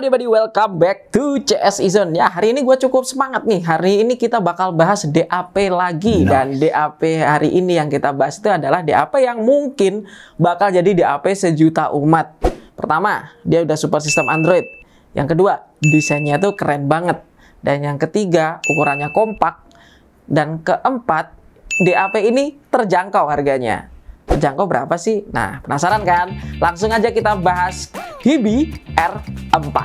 Halo everybody, welcome back to CSI Zone. Ya, hari ini gue cukup semangat nih. Hari ini kita bakal bahas DAP lagi. Dan DAP hari ini yang kita bahas itu adalah DAP yang mungkin bakal jadi DAP sejuta umat. Pertama, dia udah support sistem Android. Yang kedua, desainnya tuh keren banget. Dan yang ketiga, ukurannya kompak. Dan keempat, DAP ini terjangkau harganya. Terjangkau berapa sih? Nah, penasaran kan? Langsung aja kita bahas Hibi R4.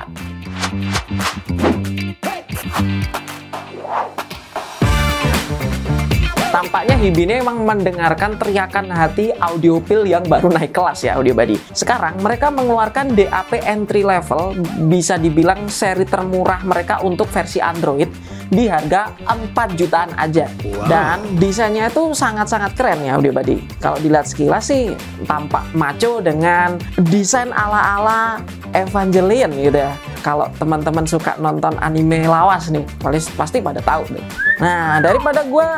Tampaknya Hibi ini emang mendengarkan teriakan hati audiophile yang baru naik kelas ya, audio buddy. Sekarang mereka mengeluarkan DAP entry level, bisa dibilang seri termurah mereka untuk versi Android di harga 4 jutaan aja. Dan desainnya itu sangat-sangat keren ya, audio buddy. Kalau dilihat sekilas sih tampak maco dengan desain ala-ala Evangelion gitu ya. Kalau teman-teman suka nonton anime lawas nih, pasti pada tahu deh. Nah, daripada gue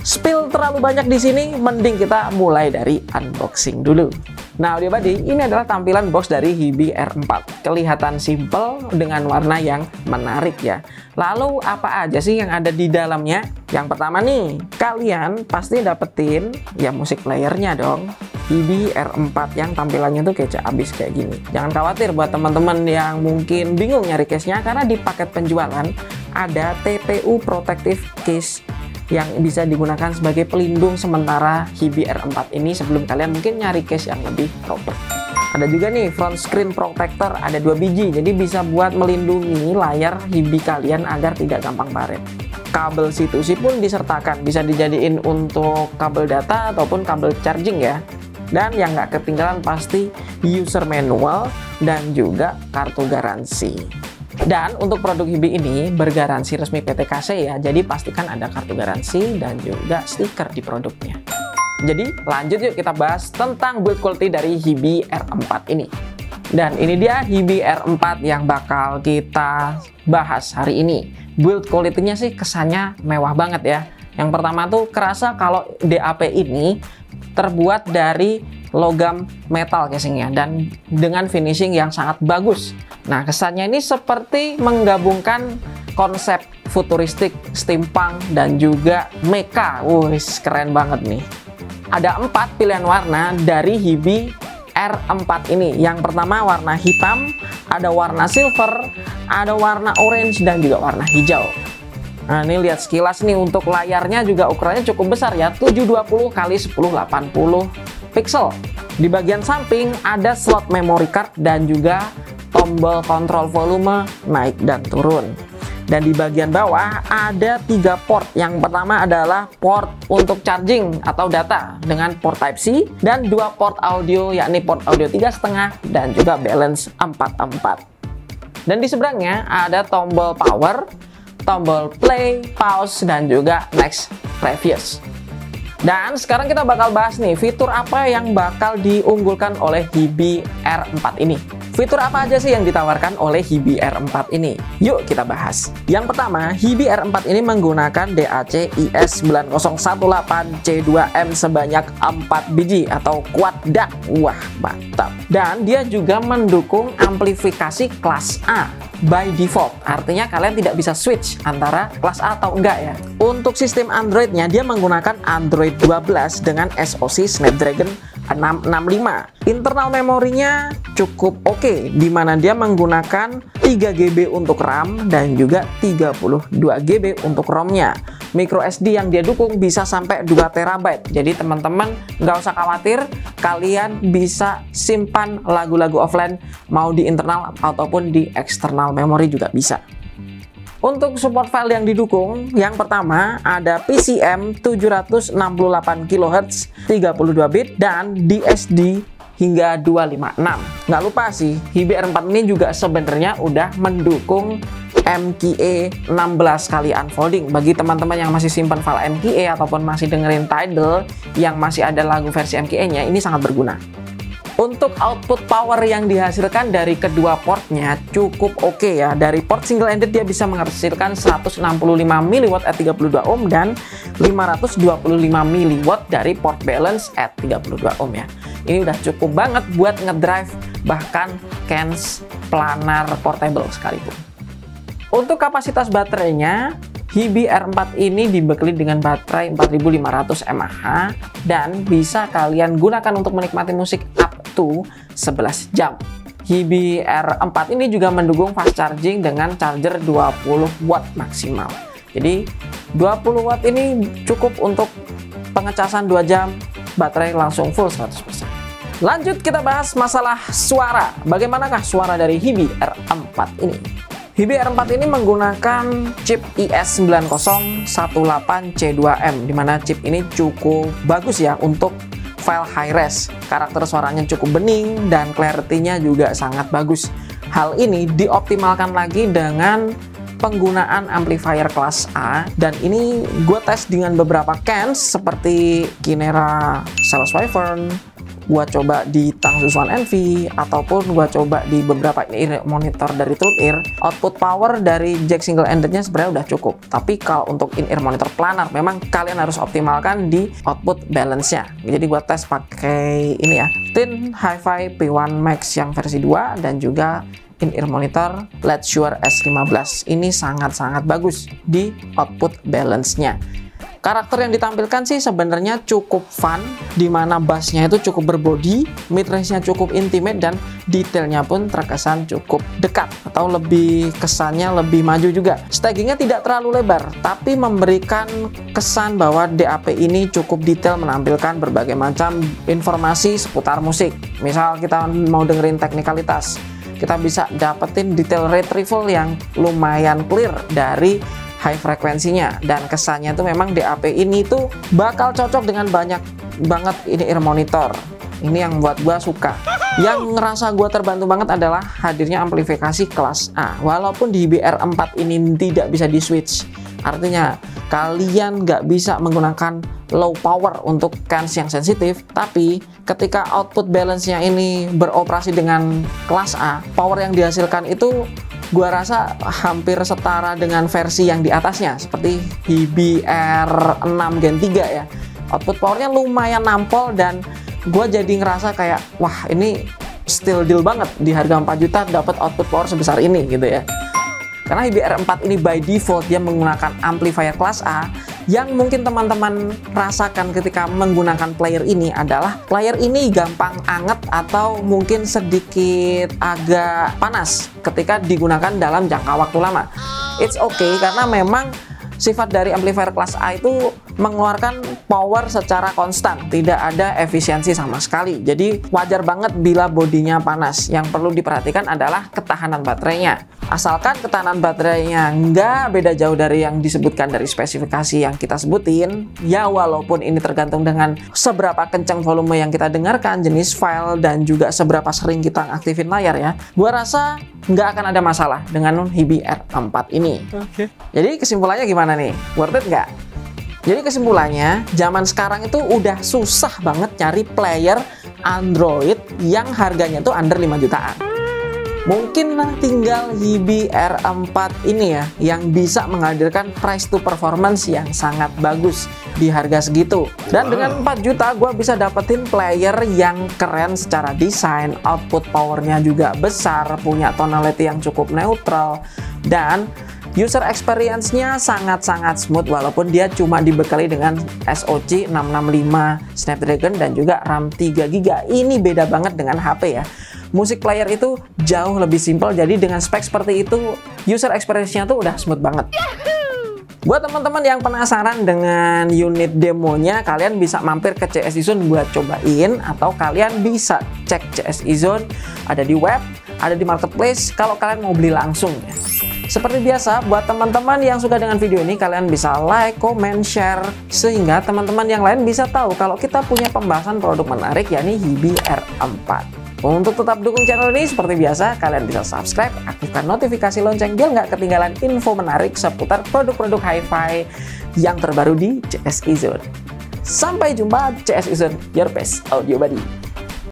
spill terlalu banyak di sini, mending kita mulai dari unboxing dulu. Nah, audio buddy, ini adalah tampilan box dari Hibi R4. Kelihatan simple dengan warna yang menarik ya. Lalu apa aja sih yang ada di dalamnya? Yang pertama nih, kalian pasti dapetin ya musik playernya dong. Hibi R4 yang tampilannya tuh kece abis kayak gini. Jangan khawatir buat teman-teman yang mungkin bingung nyari case-nya, karena di paket penjualan ada TPU Protective Case yang bisa digunakan sebagai pelindung sementara Hibi R4 ini sebelum kalian mungkin nyari case yang lebih proper. Ada juga nih front screen protector, ada 2 biji, jadi bisa buat melindungi layar Hibi kalian agar tidak gampang baret. Kabel C2C pun disertakan, bisa dijadiin untuk kabel data ataupun kabel charging ya. Dan yang nggak ketinggalan pasti user manual dan juga kartu garansi. Dan untuk produk Hibi ini bergaransi resmi PTKC ya, jadi pastikan ada kartu garansi dan juga stiker di produknya. Jadi lanjut yuk kita bahas tentang build quality dari Hibi R4 ini. Dan ini dia Hibi R4 yang bakal kita bahas hari ini. Build quality-nya sih kesannya mewah banget ya. Yang pertama tuh kerasa kalau DAP ini terbuat dari logam metal casingnya dan dengan finishing yang sangat bagus. Nah, kesannya ini seperti menggabungkan konsep futuristik, steampunk, dan juga mecha. Wih, keren banget nih. Ada 4 pilihan warna dari Hibi R4 ini. Yang pertama warna hitam, ada warna silver, ada warna orange, dan juga warna hijau. Nah, ini lihat sekilas nih, untuk layarnya juga ukurannya cukup besar ya, 720 x 1080 pixel. Di bagian samping ada slot memory card dan juga tombol kontrol volume naik dan turun. Dan di bagian bawah ada 3 port. Yang pertama adalah port untuk charging atau data dengan port Type-C, dan 2 port audio yakni port audio 3,5 dan juga balance 4/4. Dan di seberangnya ada tombol power, tombol play, pause, dan juga next, previous. Dan sekarang kita bakal bahas nih fitur apa yang bakal diunggulkan oleh Hibi R4 ini. Fitur apa aja sih yang ditawarkan oleh Hibi R4 ini? Yuk kita bahas. Yang pertama, Hibi R4 ini menggunakan DAC IS9018C2M sebanyak 4 biji atau quad DAC. Wah, mantap. Dan dia juga mendukung amplifikasi kelas A by default, artinya kalian tidak bisa switch antara kelas A atau enggak ya. Untuk sistem Androidnya, dia menggunakan Android 12 dengan SoC Snapdragon 665. Internal memorinya cukup oke, dimana dia menggunakan 3 GB untuk RAM dan juga 32 GB untuk ROM-nya. Micro SD yang dia dukung bisa sampai 2 TB. Jadi teman-teman nggak usah khawatir, kalian bisa simpan lagu-lagu offline mau di internal ataupun di eksternal memori juga bisa. Untuk support file yang didukung, yang pertama ada PCM 768 kHz 32 bit dan DSD hingga 256. Nggak lupa sih, Hibi R4 ini juga sebenarnya udah mendukung MKE 16 kali unfolding. Bagi teman-teman yang masih simpan file MKE ataupun masih dengerin Tidal yang masih ada lagu versi MKE-nya, ini sangat berguna. Untuk output power yang dihasilkan dari kedua portnya cukup oke ya. Dari port single ended dia bisa menghasilkan 165 mW at 32 ohm dan 525 mW dari port balance at 32 ohm ya. Ini udah cukup banget buat ngedrive bahkan cans planar portable sekalipun. Untuk kapasitas baterainya, Hibi R4 ini dibekali dengan baterai 4500 mAh dan bisa kalian gunakan untuk menikmati musik up to 11 jam. Hibi R4 ini juga mendukung fast charging dengan charger 20 watt maksimal. Jadi 20 watt ini cukup untuk pengecasan 2 jam, baterai langsung full 100%. Lanjut kita bahas masalah suara. Bagaimanakah suara dari Hibi R4 ini? Hibi R4 ini menggunakan chip IS9018C2M, dimana chip ini cukup bagus ya untuk file high res. Karakter suaranya cukup bening dan clarity-nya juga sangat bagus. Hal ini dioptimalkan lagi dengan penggunaan amplifier kelas A, dan ini gue tes dengan beberapa cans seperti Kinera Celos Wyvern, gua coba di Tangsus One NV, ataupun gua coba di beberapa in-ear monitor dari Truethear. Output power dari jack single endednya sebenarnya udah cukup, tapi kalau untuk in-ear monitor planar memang kalian harus optimalkan di output balance-nya. Jadi gua tes pakai ini ya, Tin Hi-Fi P1 Max yang versi 2 dan juga in-ear monitor LED Shure S15. Ini sangat-sangat bagus di output balance-nya. Karakter yang ditampilkan sih sebenarnya cukup fun, dimana bassnya itu cukup berbody, mid range-nya cukup intimate, dan detailnya pun terkesan cukup dekat, atau lebih kesannya lebih maju juga. Stagingnya tidak terlalu lebar, tapi memberikan kesan bahwa DAP ini cukup detail, menampilkan berbagai macam informasi seputar musik. Misal kita mau dengerin teknikalitas, kita bisa dapetin detail retrieval yang lumayan clear dari high frekuensinya, dan kesannya tuh memang DAP ini tuh bakal cocok dengan banyak banget in-ear monitor. Ini yang buat gua suka. Yang ngerasa gua terbantu banget adalah hadirnya amplifikasi kelas A. Walaupun di Hibi R4 ini tidak bisa di switch, artinya kalian nggak bisa menggunakan low power untuk cans yang sensitif, tapi ketika output balance-nya ini beroperasi dengan kelas A, power yang dihasilkan itu gua rasa hampir setara dengan versi yang di atasnya, seperti Hibi R6 Gen 3 ya. Output powernya lumayan nampol, dan gua jadi ngerasa kayak, wah ini still deal banget di harga 4 juta dapat output power sebesar ini gitu ya. Karena Hibi R4 ini by default dia menggunakan amplifier kelas A. Yang mungkin teman-teman rasakan ketika menggunakan player ini adalah player ini gampang anget atau mungkin sedikit agak panas ketika digunakan dalam jangka waktu lama. It's okay, karena memang sifat dari amplifier kelas A itu mengeluarkan power secara konstan, tidak ada efisiensi sama sekali. Jadi wajar banget bila bodinya panas. Yang perlu diperhatikan adalah ketahanan baterainya. Asalkan ketahanan baterainya nggak beda jauh dari yang disebutkan dari spesifikasi yang kita sebutin, ya walaupun ini tergantung dengan seberapa kencang volume yang kita dengarkan, jenis file, dan juga seberapa sering kita aktifin layar ya, gua rasa nggak akan ada masalah dengan Hibi R4 ini. Jadi kesimpulannya gimana nih? Worth it nggak? Jadi kesimpulannya, zaman sekarang itu udah susah banget cari player Android yang harganya tuh under 5 jutaan. Mungkin tinggal Hibi R4 ini ya yang bisa menghadirkan price to performance yang sangat bagus di harga segitu. Dan dengan 4 juta gue bisa dapetin player yang keren secara desain, output powernya juga besar, punya tonality yang cukup neutral, dan user experience-nya sangat-sangat smooth walaupun dia cuma dibekali dengan SoC 665 Snapdragon dan juga RAM 3GB. Ini beda banget dengan HP ya. Musik player itu jauh lebih simpel, jadi dengan spek seperti itu user experience-nya tuh udah smooth banget. Buat teman-teman yang penasaran dengan unit demonya, kalian bisa mampir ke CSI Zone buat cobain, atau kalian bisa cek CSI Zone ada di web, ada di marketplace kalau kalian mau beli langsung ya. Seperti biasa, buat teman-teman yang suka dengan video ini, kalian bisa like, comment, share, sehingga teman-teman yang lain bisa tahu kalau kita punya pembahasan produk menarik, yakni Hibi R4. Untuk tetap dukung channel ini, seperti biasa, kalian bisa subscribe, aktifkan notifikasi lonceng biar nggak ketinggalan info menarik seputar produk-produk hi-fi yang terbaru di CSI Zone. Sampai jumpa, CSI Zone, your best audio buddy.